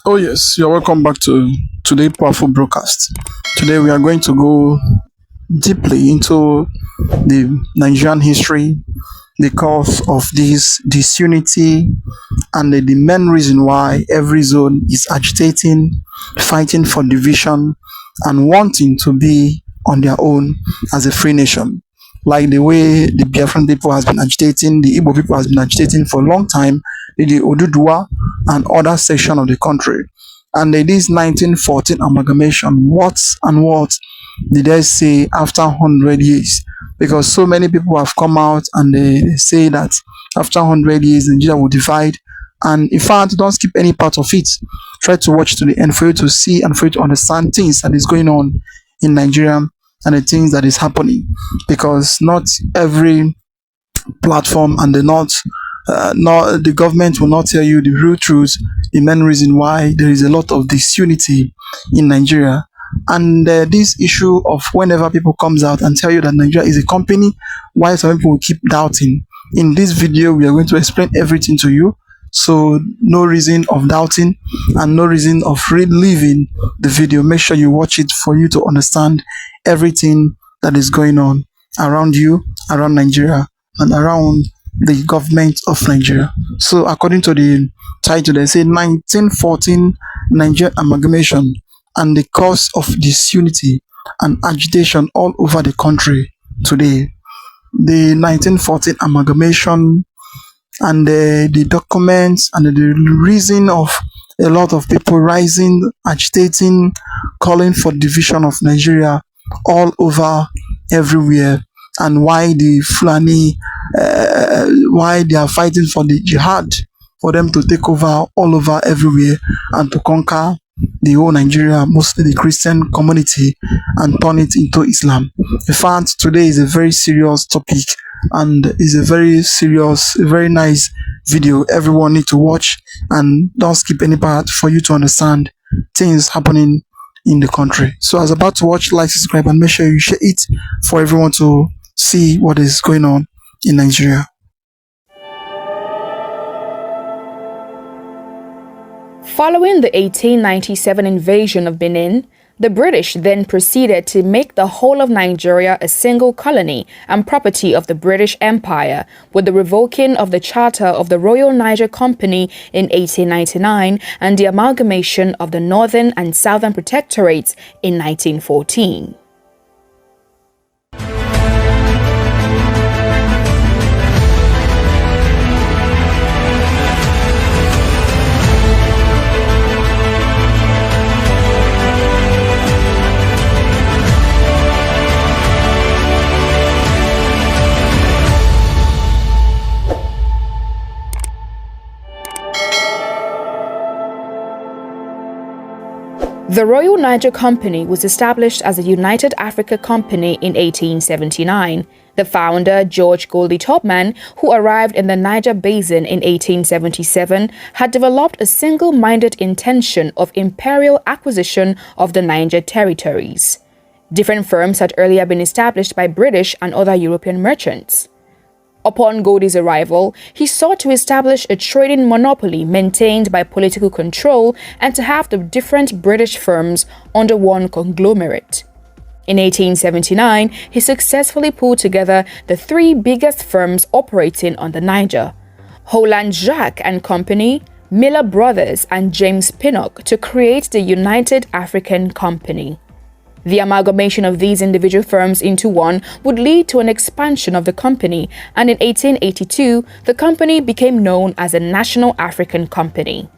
Oh yes, you're welcome back to today's powerful broadcast. Today we are going to go deeply into the Nigerian history, the cause of this disunity, and the main reason why every zone is agitating, fighting for division, and wanting to be on their own as a free nation. Like the way the Biafran people has been agitating, the Igbo people has been agitating for a long time, the Oduduwa and other section of the country. And this 1914 amalgamation, what and what did they say after 100 years? Because so many people have come out and they say that after 100 years, Nigeria will divide. And in fact, don't skip any part of it. Try to watch to the end for you to see and for you to understand things that is going on in Nigeria and the things that is happening. Because not every platform and the government will not tell you the real truth, the main reason why there is a lot of disunity in Nigeria. And this issue of whenever people comes out and tell you that Nigeria is a company, why some people will keep doubting. In this video, we are going to explain everything to you. So no reason of doubting and no reason of reliving the video. Make sure you watch it for you to understand everything that is going on around you, around Nigeria, and around the government of Nigeria. So according to the title, they say 1914 Nigerian amalgamation and the cause of disunity and agitation all over the country today. The 1914 amalgamation and the documents and the reason of a lot of people rising, agitating, calling for division of Nigeria all over everywhere, and why the Fulani, why they are fighting for the jihad, for them to take over all over everywhere and to conquer the whole Nigeria, mostly the Christian community, and turn it into Islam. In fact, today is a very serious topic and is a very serious, very nice video everyone need to watch, and don't skip any part for you to understand things happening in the country. So as about to watch, like, subscribe, and make sure you share it for everyone to see what is going on in Nigeria. Following the 1897 invasion of Benin, the British then proceeded to make the whole of Nigeria a single colony and property of the British Empire, with the revoking of the Charter of the Royal Niger Company in 1899 and the amalgamation of the Northern and Southern Protectorates in 1914. The Royal Niger Company was established as a United Africa Company in 1879. The founder, George Goldie Tubman, who arrived in the Niger Basin in 1877, had developed a single-minded intention of imperial acquisition of the Niger territories. Different firms had earlier been established by British and other European merchants. Upon Goldie's arrival, he sought to establish a trading monopoly maintained by political control and to have the different British firms under one conglomerate. In 1879, he successfully pulled together the three biggest firms operating on the Niger: Holland Jacques and Company, Miller Brothers, and James Pinnock, to create the United African Company. The amalgamation of these individual firms into one would lead to an expansion of the company, and in 1882, the company became known as the National African Company.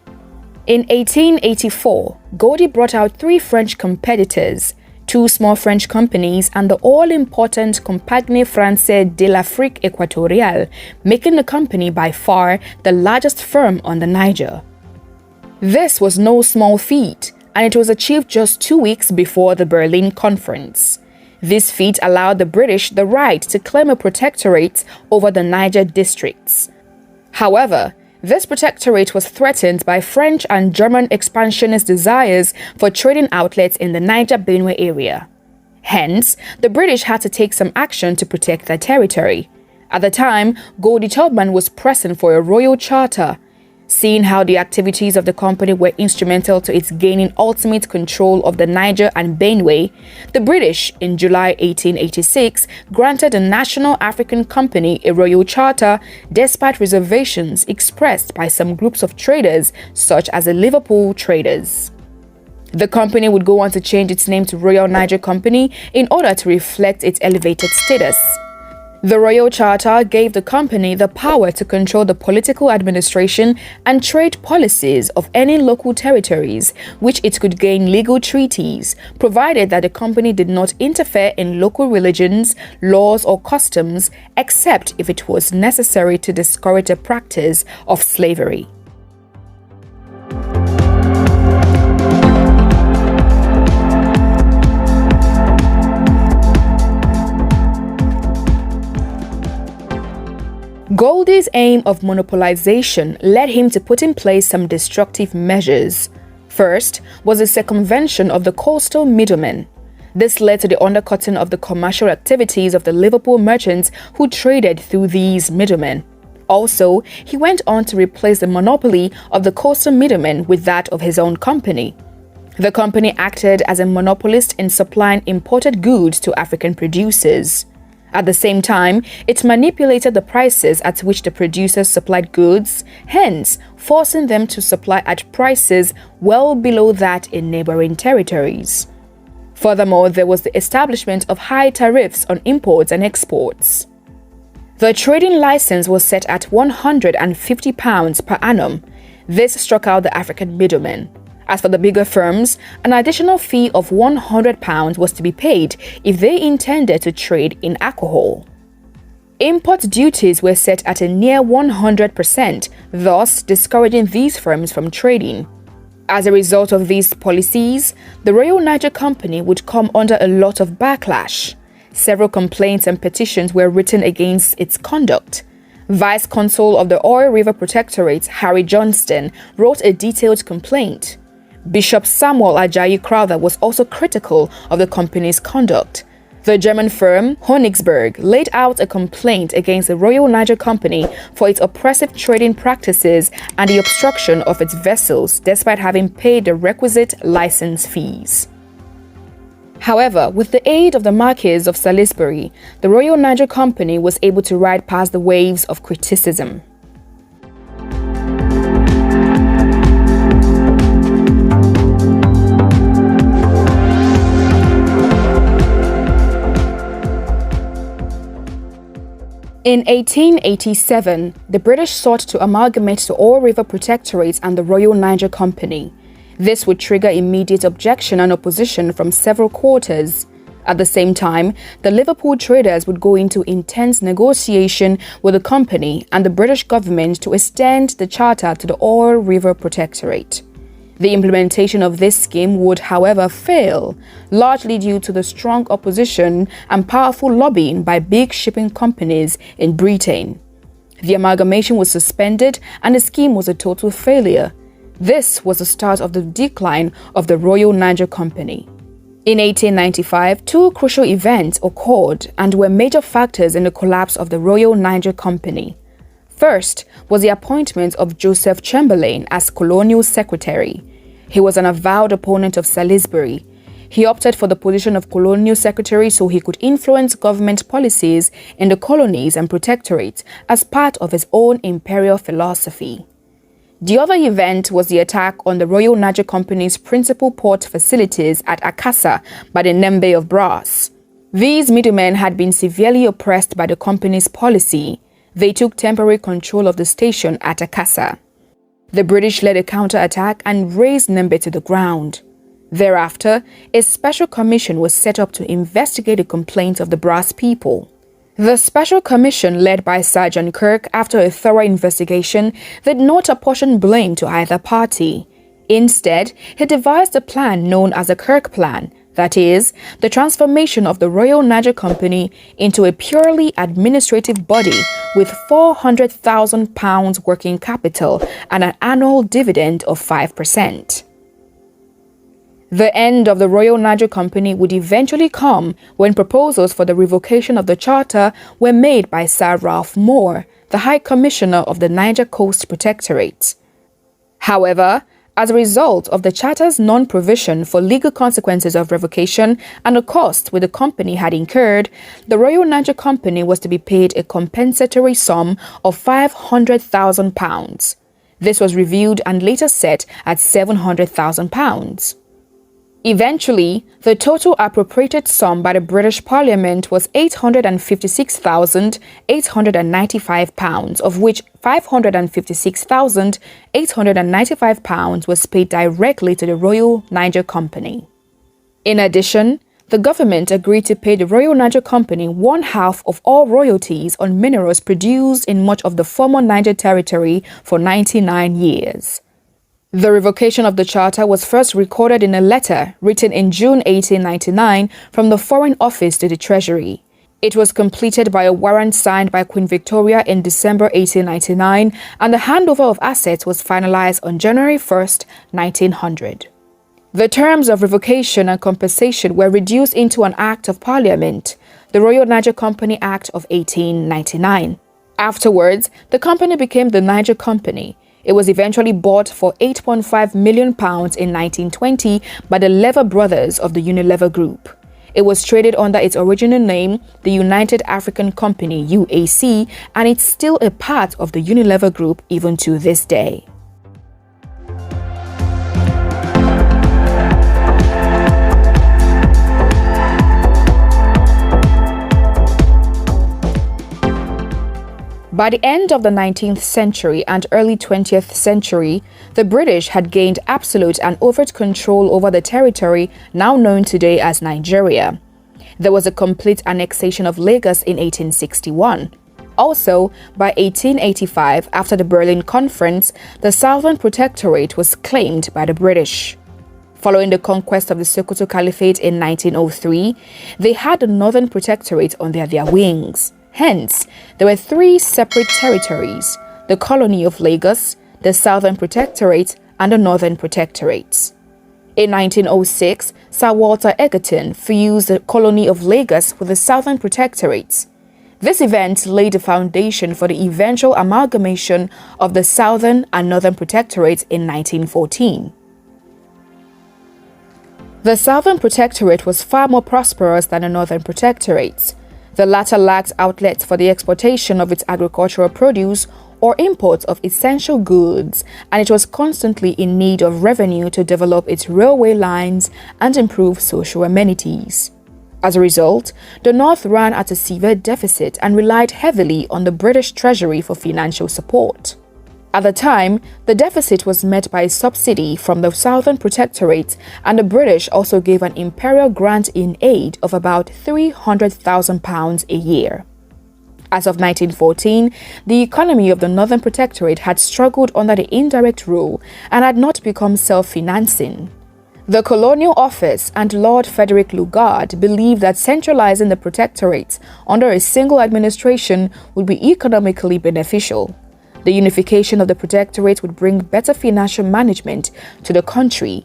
In 1884, Goldie brought out three French competitors, two small French companies, and the all-important Compagnie Française de l'Afrique Équatoriale, making the company by far the largest firm on the Niger. This was no small feat, and it was achieved just 2 weeks before the Berlin Conference. This feat allowed the British the right to claim a protectorate over the Niger districts. However, this protectorate was threatened by French and German expansionist desires for trading outlets in the Niger-Benue area. Hence, the British had to take some action to protect their territory. At the time, Goldie Tubman was pressing for a royal charter. Seeing how the activities of the company were instrumental to its gaining ultimate control of the Niger and Benue, the British, in July 1886, granted the National African Company a royal charter despite reservations expressed by some groups of traders, such as the Liverpool traders. The company would go on to change its name to Royal Niger Company in order to reflect its elevated status. The Royal Charter gave the company the power to control the political administration and trade policies of any local territories, which it could gain legal treaties, provided that the company did not interfere in local religions, laws, or customs, except if it was necessary to discourage the practice of slavery. Goldie's aim of monopolization led him to put in place some destructive measures. First was the circumvention of the coastal middlemen. This led to the undercutting of the commercial activities of the Liverpool merchants who traded through these middlemen. Also, he went on to replace the monopoly of the coastal middlemen with that of his own company. The company acted as a monopolist in supplying imported goods to African producers. At the same time, it manipulated the prices at which the producers supplied goods, hence forcing them to supply at prices well below that in neighboring territories. Furthermore, there was the establishment of high tariffs on imports and exports. The trading license was set at £150 per annum. This struck out the African middlemen. As for the bigger firms, an additional fee of £100 was to be paid if they intended to trade in alcohol. Import duties were set at a near 100%, thus discouraging these firms from trading. As a result of these policies, the Royal Niger Company would come under a lot of backlash. Several complaints and petitions were written against its conduct. Vice Consul of the Oil River Protectorate, Harry Johnston, wrote a detailed complaint. Bishop Samuel Ajayi Crowther was also critical of the company's conduct. The German firm Königsberg laid out a complaint against the Royal Niger Company for its oppressive trading practices and the obstruction of its vessels despite having paid the requisite license fees. However, with the aid of the Marquis of Salisbury, the Royal Niger Company was able to ride past the waves of criticism. In 1887, the British sought to amalgamate the Oil River Protectorate and the Royal Niger Company. This would trigger immediate objection and opposition from several quarters. At the same time, the Liverpool traders would go into intense negotiation with the company and the British government to extend the charter to the Oil River Protectorate. The implementation of this scheme would, however, fail, largely due to the strong opposition and powerful lobbying by big shipping companies in Britain. The amalgamation was suspended and the scheme was a total failure. This was the start of the decline of the Royal Niger Company. In 1895, two crucial events occurred and were major factors in the collapse of the Royal Niger Company. First was the appointment of Joseph Chamberlain as colonial secretary. He was an avowed opponent of Salisbury. He opted for the position of colonial secretary so he could influence government policies in the colonies and protectorates as part of his own imperial philosophy. The other event was the attack on the Royal Niger Company's principal port facilities at Akassa by the Nembe of Brass. These middlemen had been severely oppressed by the company's policy. They took temporary control of the station at Akassa. The British led a counterattack and razed Nembe to the ground. Thereafter, a special commission was set up to investigate the complaints of the Brass people. The special commission, led by Sir John Kirk, after a thorough investigation, did not apportion blame to either party. Instead, he devised a plan known as the Kirk Plan, that is, the transformation of the Royal Niger Company into a purely administrative body with £400,000 working capital and an annual dividend of 5%. The end of the Royal Niger Company would eventually come when proposals for the revocation of the charter were made by Sir Ralph Moore, the High Commissioner of the Niger Coast Protectorate. However, as a result of the Charter's non-provision for legal consequences of revocation and the cost which the company had incurred, the Royal Niger Company was to be paid a compensatory sum of £500,000. This was reviewed and later set at £700,000. Eventually, the total appropriated sum by the British Parliament was £856,895, of which £556,895 was paid directly to the Royal Niger Company. In addition, the government agreed to pay the Royal Niger Company 1/2 of all royalties on minerals produced in much of the former Niger territory for 99 years. The revocation of the charter was first recorded in a letter written in June 1899 from the Foreign Office to the Treasury. It was completed by a warrant signed by Queen Victoria in December 1899, and the handover of assets was finalized on January 1st, 1900. The terms of revocation and compensation were reduced into an Act of Parliament, the Royal Niger Company Act of 1899. Afterwards, the company became the Niger Company. It was eventually bought for £8.5 million in 1920 by the Lever brothers of the Unilever Group. It was traded under its original name, the United African Company (UAC), and it's still a part of the Unilever Group even to this day. By the end of the 19th century and early 20th century, the British had gained absolute and overt control over the territory now known today as Nigeria. There was a complete annexation of Lagos in 1861. Also, by 1885, after the Berlin Conference, the Southern Protectorate was claimed by the British. Following the conquest of the Sokoto Caliphate in 1903, they had the Northern Protectorate under their wings. Hence, there were 3 separate territories: the Colony of Lagos, the Southern Protectorate, and the Northern Protectorate. In 1906, Sir Walter Egerton fused the Colony of Lagos with the Southern Protectorate. This event laid the foundation for the eventual amalgamation of the Southern and Northern Protectorates in 1914. The Southern Protectorate was far more prosperous than the Northern Protectorate. The latter lacked outlets for the exportation of its agricultural produce or imports of essential goods, and it was constantly in need of revenue to develop its railway lines and improve social amenities. As a result, the North ran at a severe deficit and relied heavily on the British Treasury for financial support. At the time, the deficit was met by a subsidy from the Southern Protectorate, and the British also gave an imperial grant in aid of about £300,000 a year. As of 1914, the economy of the Northern Protectorate had struggled under the indirect rule and had not become self-financing. The Colonial Office and Lord Lugard believed that centralizing the protectorate under a single administration would be economically beneficial. The unification of the protectorate would bring better financial management to the country.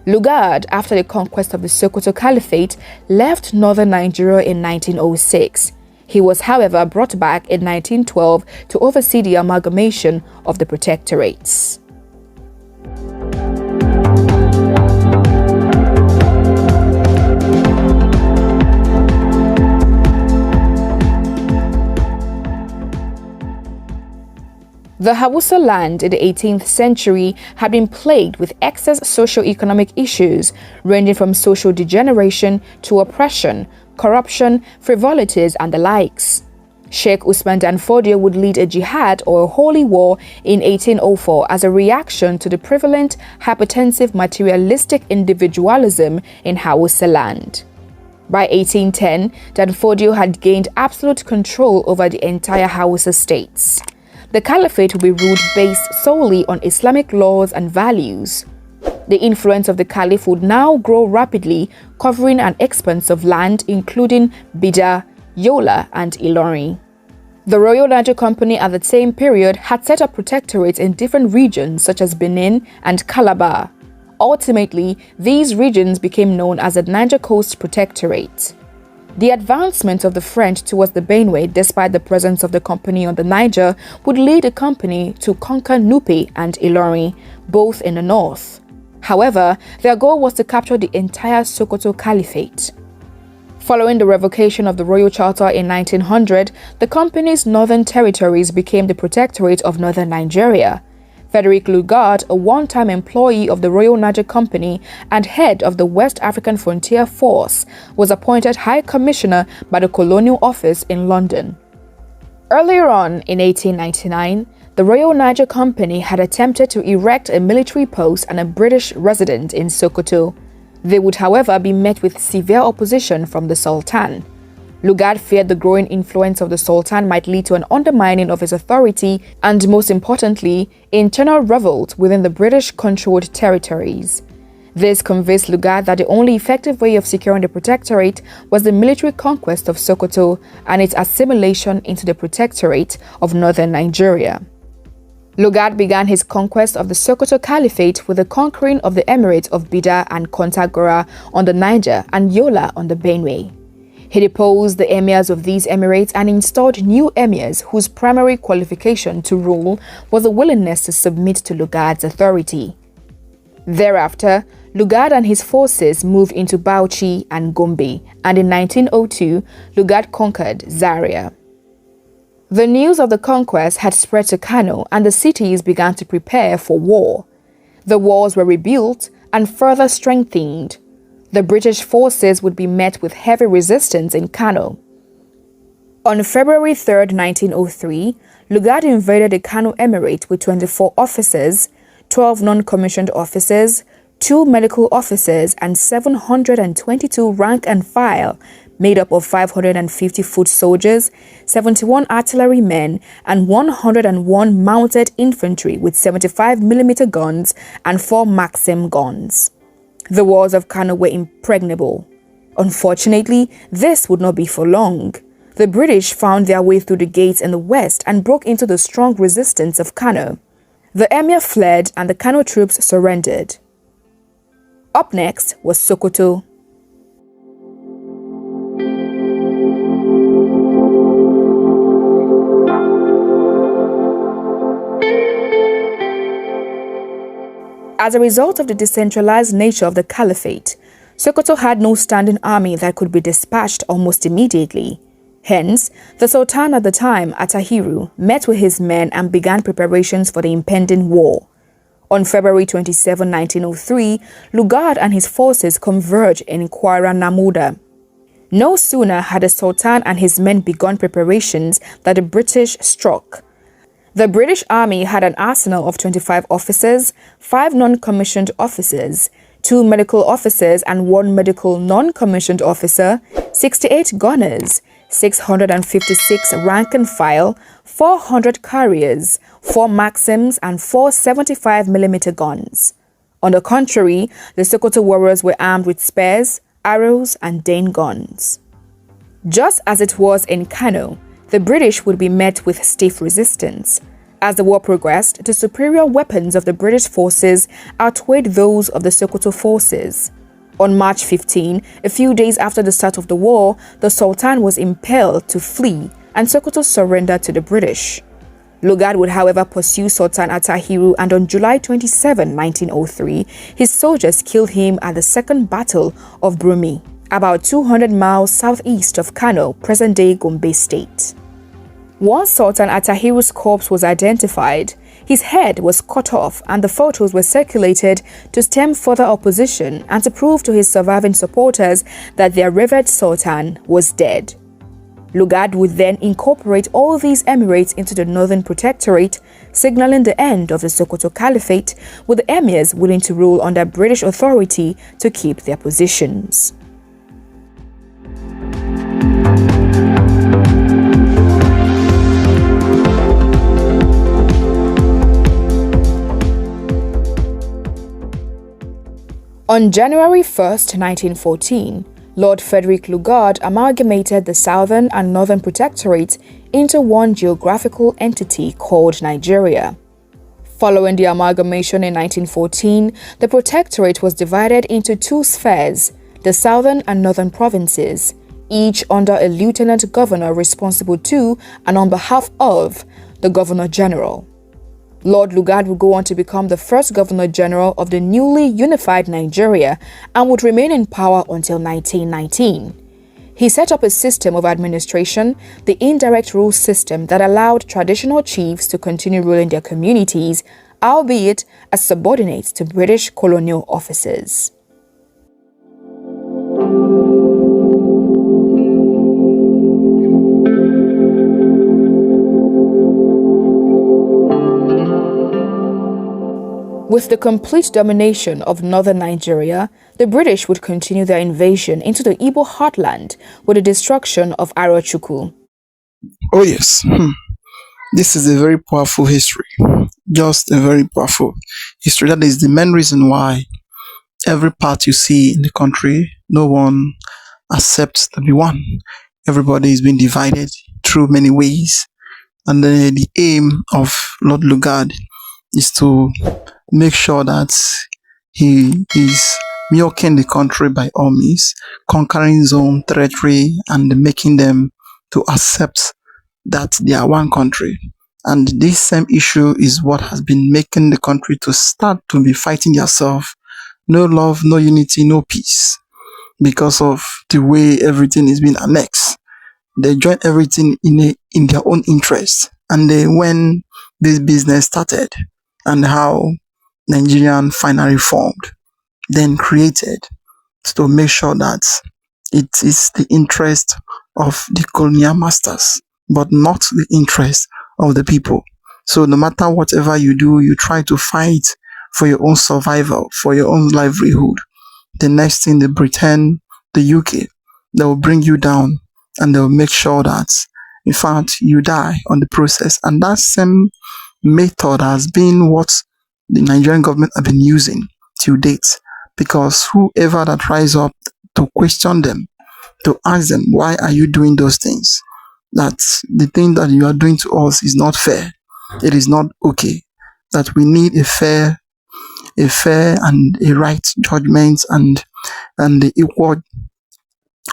Lugard, after the conquest of the Sokoto Caliphate, left northern Nigeria in 1906. He was, however, brought back in 1912 to oversee the amalgamation of the protectorates. The Hausa land in the 18th century had been plagued with excess socio-economic issues ranging from social degeneration to oppression, corruption, frivolities, and the likes. Sheikh Usman Dan Fodio would lead a jihad or a holy war in 1804 as a reaction to the prevalent hypertensive materialistic individualism in Hausa land. By 1810, Dan Fodio had gained absolute control over the entire Hausa states. The Caliphate would be ruled based solely on Islamic laws and values. The influence of the Caliph would now grow rapidly, covering an expanse of land including Bida, Yola, and Ilorin. The Royal Niger Company at the same period had set up protectorates in different regions such as Benin and Calabar. Ultimately, these regions became known as the Niger Coast Protectorate. The advancement of the French towards the Benue, despite the presence of the company on the Niger, would lead the company to conquer Nupe and Ilorin, both in the north. However, their goal was to capture the entire Sokoto Caliphate. Following the revocation of the Royal Charter in 1900, the company's northern territories became the Protectorate of Northern Nigeria. Lord Lugard, a one-time employee of the Royal Niger Company and head of the West African Frontier Force, was appointed High Commissioner by the Colonial Office in London. Earlier on, in 1899, the Royal Niger Company had attempted to erect a military post and a British resident in Sokoto. They would, however, be met with severe opposition from the Sultan. Lugard feared the growing influence of the Sultan might lead to an undermining of his authority and, most importantly, internal revolt within the British-controlled territories. This convinced Lugard that the only effective way of securing the protectorate was the military conquest of Sokoto and its assimilation into the Protectorate of Northern Nigeria. Lugard began his conquest of the Sokoto Caliphate with the conquering of the emirates of Bida and Kontagora on the Niger and Yola on the Benue. He deposed the emirs of these emirates and installed new emirs whose primary qualification to rule was a willingness to submit to Lugard's authority. Thereafter, Lugard and his forces moved into Bauchi and Gombe, and in 1902, Lugard conquered Zaria. The news of the conquest had spread to Kano, and the cities began to prepare for war. The walls were rebuilt and further strengthened. The British forces would be met with heavy resistance in Kano. On February 3, 1903, Lugard invaded the Kano Emirate with 24 officers, 12 non-commissioned officers, 2 medical officers, and 722 rank and file, made up of 550 foot soldiers, 71 artillerymen, and 101 mounted infantry with 75mm guns and 4 Maxim guns. The walls of Kano were impregnable. Unfortunately, this would not be for long. The British found their way through the gates in the west and broke into the strong resistance of Kano. The emir fled and the Kano troops surrendered. Up next was Sokoto. As a result of the decentralized nature of the Caliphate, Sokoto had no standing army that could be dispatched almost immediately. Hence, the Sultan at the time, Atahiru, met with his men and began preparations for the impending war. On February 27, 1903, Lugard and his forces converged in Kwara Namuda. No sooner had the Sultan and his men begun preparations that the British struck. The British Army had an arsenal of 25 officers, 5 non-commissioned officers, 2 medical officers and 1 medical non-commissioned officer, 68 gunners, 656 rank and file, 400 carriers, 4 Maxims and 4 75mm guns. On the contrary, the Sokoto warriors were armed with spears, arrows and Dane guns. Just as it was in Kano, the British would be met with stiff resistance. As the war progressed, the superior weapons of the British forces outweighed those of the Sokoto forces. On March 15, a few days after the start of the war, the Sultan was impelled to flee and Sokoto surrendered to the British. Lugard would, however, pursue Sultan Atahiru, and on July 27, 1903, his soldiers killed him at the Second Battle of Brumi, about 200 miles southeast of Kano, present-day Gombe State. Once Sultan Atahiru's corpse was identified, his head was cut off and the photos were circulated to stem further opposition and to prove to his surviving supporters that their revered Sultan was dead. Lugard would then incorporate all these emirates into the Northern Protectorate, signaling the end of the Sokoto Caliphate, with the emirs willing to rule under British authority to keep their positions. On January 1, 1914, Lord Lugard amalgamated the Southern and Northern Protectorates into one geographical entity called Nigeria. Following the amalgamation in 1914, the Protectorate was divided into 2 spheres, the Southern and Northern provinces, each under a lieutenant governor responsible to and on behalf of the Governor General. Lord Lugard would go on to become the first Governor General of the newly unified Nigeria and would remain in power until 1919. He set up a system of administration, the indirect rule system that allowed traditional chiefs to continue ruling their communities, albeit as subordinates to British colonial officers. With the complete domination of northern Nigeria, the British would continue their invasion into the Igbo heartland with the destruction of Arochukwu. Oh yes, this is a very powerful history. Just a very powerful history. That is the main reason why every part you see in the country, no one accepts to be one. Everybody is being divided through many ways. And the aim of Lord Lugard is to make sure that he is milking the country by all means, conquering his own territory and making them to accept that they are one country. And this same issue is what has been making the country to start to be fighting themselves. No love, no unity, no peace, because of the way everything is being annexed. They join everything in their own interest. And when this business started and how Nigerian finally formed, then created to make sure that it is the interest of the colonial masters, but not the interest of the people. So no matter whatever you do, you try to fight for your own survival, for your own livelihood. The next thing, the Britain, the UK, they will bring you down and they will make sure that, in fact, you die on the process. And that same method has been what the Nigerian government have been using to date, because whoever that rise up to question them, to ask them, why are you doing those things? That the thing that you are doing to us is not fair. It is not okay. That we need a fair and a right judgment and the equal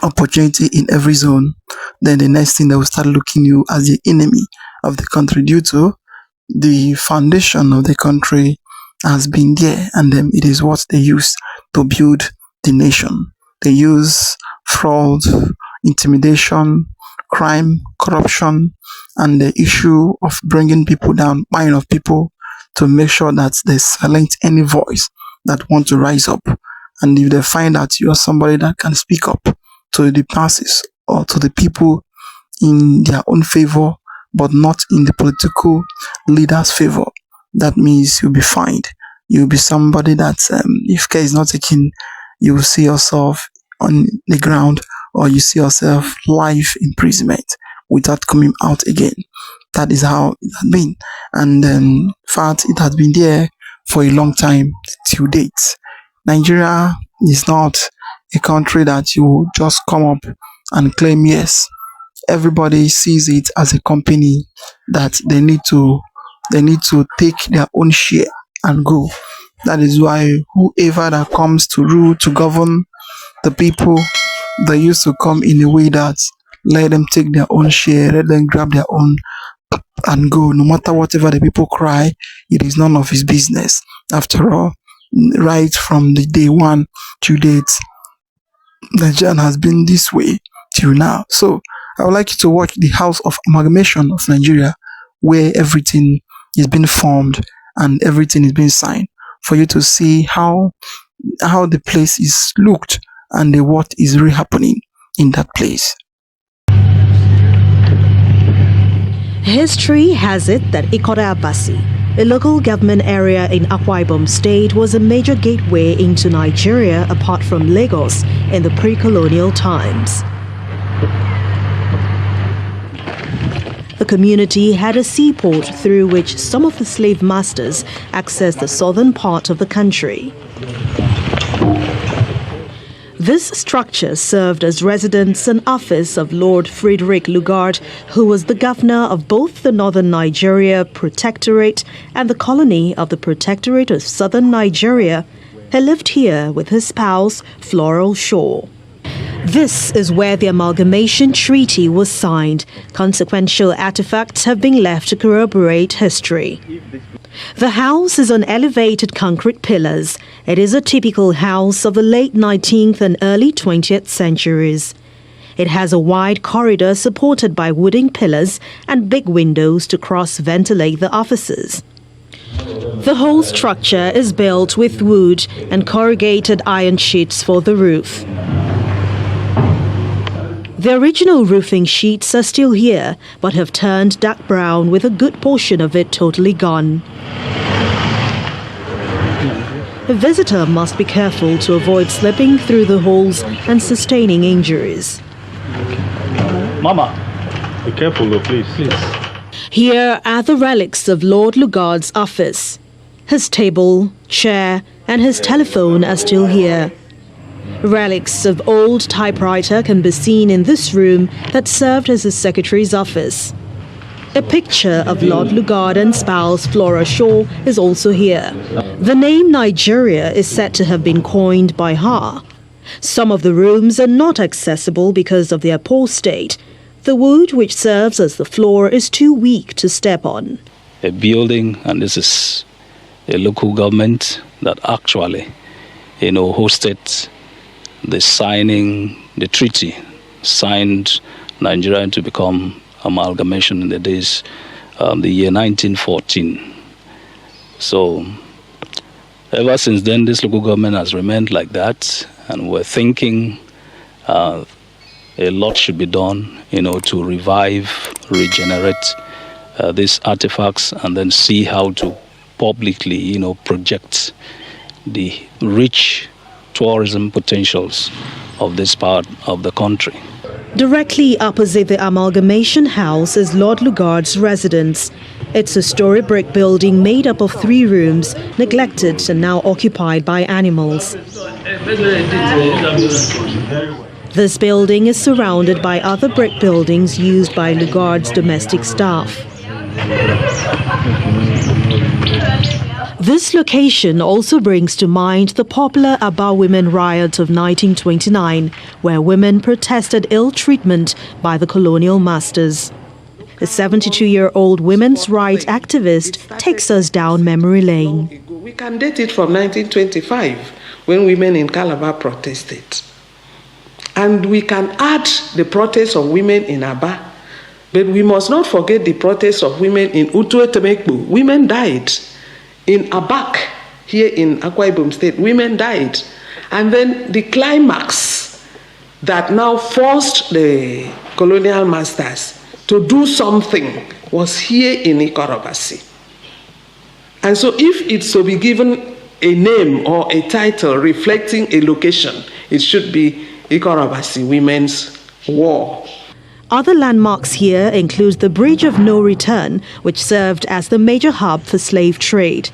opportunity in every zone. Then the next thing, they will start looking you as the enemy of the country, due to the foundation of the country has been there, and then it is what they use to build the nation. They use fraud, intimidation, crime, corruption, and the issue of bringing people down, mind of people, to make sure that they silence any voice that want to rise up. And if they find that you are somebody that can speak up to the masses or to the people in their own favor, but not in the political leader's favor, that means you'll be fined. You'll be somebody that, if care is not taken, you will see yourself on the ground, or you see yourself life imprisonment without coming out again. That is how it has been. And in fact, it has been there for a long time till date. Nigeria is not a country that you just come up and claim, yes. Everybody sees it as a company that they need to take their own share and go. That is why whoever that comes to rule, to govern the people, they used to come in a way that let them take their own share, let them grab their own and go. No matter whatever the people cry, it is none of his business. After all, right from the day one to date, Nigerian has been this way till now. So I would like you to watch the House of Amalgamation of Nigeria, where everything is being formed and everything is being signed, for you to see how the place is looked and what is really happening in that place. History has it that Ikoda Abasi, a local government area in Akwa Ibom State, was a major gateway into Nigeria apart from Lagos in the pre-colonial times. The community had a seaport through which some of the slave masters accessed the southern part of the country. This structure served as residence and office of Lord Frederick Lugard, who was the governor of both the Northern Nigeria Protectorate and the colony of the Protectorate of Southern Nigeria. He lived here with his spouse, Floral Shaw. This is where the Amalgamation Treaty was signed. Consequential artifacts have been left to corroborate history. The house is on elevated concrete pillars. It is a typical house of the late 19th and early 20th centuries. It has a wide corridor supported by wooden pillars and big windows to cross-ventilate the offices. The whole structure is built with wood and corrugated iron sheets for the roof. The original roofing sheets are still here, but have turned dark brown with a good portion of it totally gone. A visitor must be careful to avoid slipping through the holes and sustaining injuries. Mama, be careful though, please. Here are the relics of Lord Lugard's office. His table, chair, and his telephone are still here. Relics of old typewriter can be seen in this room that served as his secretary's office. A picture of Lord Lugard and spouse Flora Shaw is also here. The name Nigeria is said to have been coined by her. Some of the rooms are not accessible because of their poor state. The wood which serves as the floor is too weak to step on. A building, and this is a local government that actually, hosted the signing, the treaty, signed Nigeria to become amalgamation in the days, the year 1914. So, ever since then, this local government has remained like that, and we're thinking a lot should be done, to revive, regenerate these artifacts, and then see how to publicly, project the rich tourism potentials of this part of the country. Directly opposite the Amalgamation House is Lord Lugard's residence. It's a story brick building made up of 3 rooms, neglected and now occupied by animals. This building is surrounded by other brick buildings used by Lugard's domestic staff. This location also brings to mind the popular Aba women riot of 1929, where women protested ill treatment by the colonial masters. A 72-year-old women's rights activist takes us down memory lane. We can date it from 1925, when women in Calabar protested. And we can add the protests of women in Aba, but we must not forget the protests of women in Utuetemekbu. Women died. In Abak, here in Akwa Ibom State, women died. And then the climax that now forced the colonial masters to do something was here in Ikorobasi. And so if it's to be given a name or a title reflecting a location, it should be Ikorobasi Women's War. Other landmarks here include the Bridge of No Return, which served as the major hub for slave trade.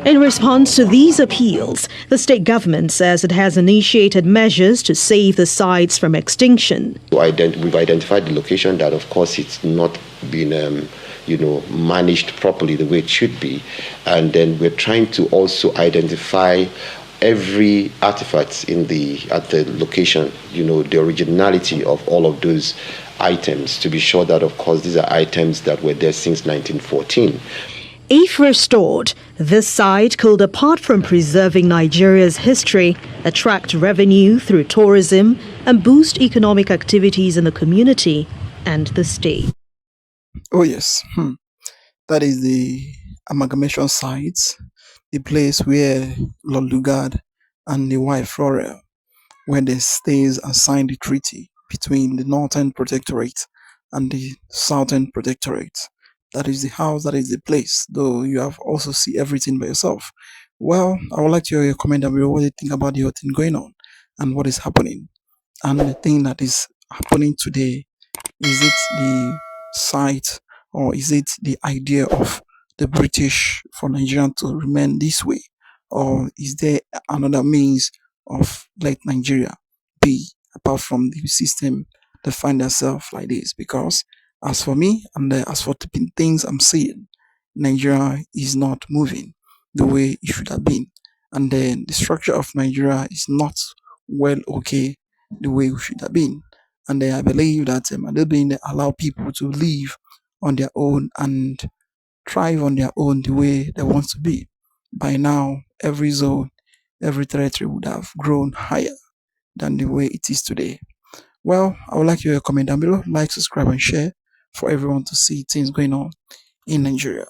In response to these appeals, the state government says it has initiated measures to save the sites from extinction. We've identified the location that, of course, it's not been managed properly the way it should be. And then we're trying to also identify every artifact at the location, the originality of all of those items, to be sure that, of course, these are items that were there since 1914. If restored, this site could, apart from preserving Nigeria's history, attract revenue through tourism and boost economic activities in the community and the state. Oh yes, that is the amalgamation site, the place where Lord Lugard and the wife Flora, where they stays and signed the treaty between the Northern Protectorate and the Southern Protectorate. That is the house, that is the place, though you have also see everything by yourself. Well, I would like to hear your comment about what you think about the whole thing going on and what is happening. And the thing that is happening today, is it the site or is it the idea of the British for Nigeria to remain this way? Or is there another means of let Nigeria be apart from the system that find themselves like this? Because as for me and as for the things I'm seeing, Nigeria is not moving the way it should have been. and then the structure of Nigeria is not well okay the way it should have been. And then I believe that they allow people to live on their own and thrive on their own the way they want to be. By now, every zone, every territory would have grown higher than the way it is today. Well, I would like you to comment down below, like, subscribe, and share for everyone to see things going on in Nigeria.